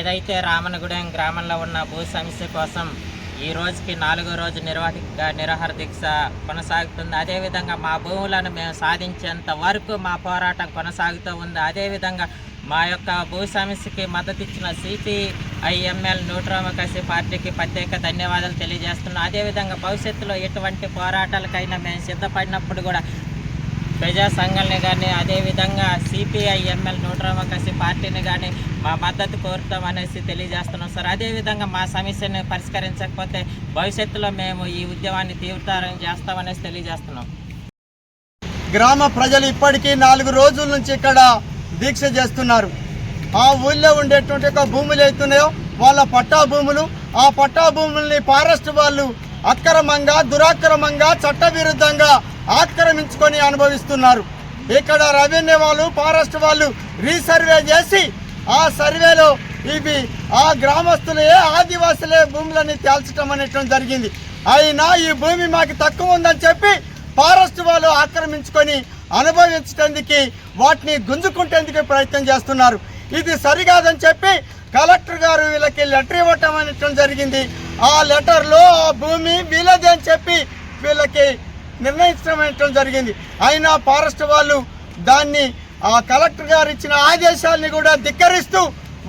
ఏదైతే రామనగూడెం గ్రామంలో ఉన్న భూ సమస్య కోసం ఈ రోజుకి 4వ రోజు నిరాహార దీక్ష కొనసాగుతుంది. అదేవిధంగా మా భూములను మేము సాధించేంత వరకు మా పోరాటం కొనసాగుతూ ఉంది. అదేవిధంగా మా యొక్క భూ సమస్యకి మద్దతు ఇచ్చిన CPIML న్యూట్రామకాసి పార్టీకి ప్రత్యేక ధన్యవాదాలు తెలియజేస్తున్నాం. అదేవిధంగా భవిష్యత్తులో ఎటువంటి పోరాటాలకైనా మేము సిద్ధపడినప్పుడు కూడా ప్రజా సంఘాలని కానీ అదేవిధంగా CPIML న్యూట్రామకాసి పార్టీని కానీ మా మద్దతు కోరుతామనేసి తెలియజేస్తున్నాం సార్. అదేవిధంగా మా సమస్యను పరిష్కరించకపోతే భవిష్యత్తులో మేము ఈ ఉద్యమాన్ని తీవ్రతరం చేస్తామనేసి తెలియజేస్తున్నాం. గ్రామ ప్రజలు ఇప్పటికీ 4 రోజుల నుంచి ఇక్కడ దీక్ష చేస్తున్నారు. ఆ ఊళ్ళో ఉండేటువంటి ఒక భూములు అవుతున్నాయో వాళ్ళ పట్టా భూములు, ఆ పట్టా భూముల్ని ఫారెస్ట్ వాళ్ళు అక్రమంగా దురాక్రమంగా చట్టవిరుద్ధంగా ఆక్రమించుకొని అనుభవిస్తున్నారు. ఇక్కడ రెవెన్యూ వాళ్ళు ఫారెస్ట్ వాళ్ళు రీసర్వే చేసి ఆ సర్వేలో ఇవి ఆ గ్రామస్తులే ఆదివాసులే భూములని తేల్చడం అనేటువంటి జరిగింది. అయినా ఈ భూమి మాకు తక్కువ ఉందని చెప్పి ఫారెస్ట్ వాళ్ళు ఆక్రమించుకొని అనుభవించడానికి వాటిని గుంజుకుంటేందుకు ప్రయత్నం చేస్తున్నారు. ఇది సరికాదని చెప్పి కలెక్టర్ గారు వీళ్ళకి లెటర్ ఇవ్వటం అనేటువంటి జరిగింది. ఆ లెటర్లో ఆ భూమి వీళ్ళదే అని చెప్పి వీళ్ళకి నిర్ణయించడం అనేటువంటి జరిగింది. అయినా ఫారెస్ట్ వాళ్ళు దాన్ని ఆ కలెక్టర్ గారు ఇచ్చిన ఆదేశాలని కూడా ధిక్కరిస్తూ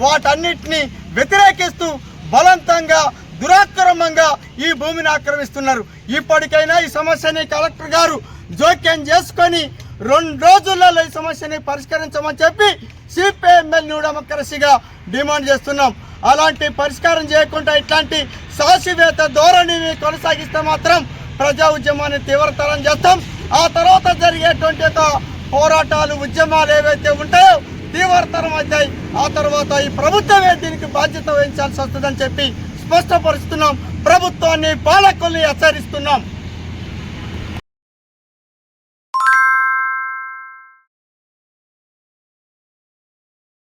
వాటన్నిటిని వ్యతిరేకిస్తూ బలవంతంగా దురాక్రమంగా ఈ భూమిని ఆక్రమిస్తున్నారు. ఇప్పటికైనా ఈ సమస్యని కలెక్టర్ గారు జోక్యం చేసుకొని 2 రోజులలో ఈ సమస్యని పరిష్కరించమని చెప్పి CPIML న్యూడెమోక్రసీగా డిమాండ్ చేస్తున్నాం. అలాంటి పరిష్కారం చేయకుండా ఇట్లాంటి శాసివేత ధోరణిని కొనసాగిస్తే మాత్రం ప్రజా ఉద్యమాన్ని తీవ్రతరం చేస్తాం. ఆ తర్వాత జరిగేటువంటి పోరాటాలు ఉద్యమాలు ఏవైతే ఉంటాయో తీవ్రతరం అవుతాయి. ఆ తర్వాత ఈ ప్రభుత్వమే దీనికి బాధ్యత వహించాల్సి వస్తుందని చెప్పి స్పష్టపరుస్తున్నాం. ప్రభుత్వాన్ని పాలకుల్ని హెచ్చరిస్తున్నాం.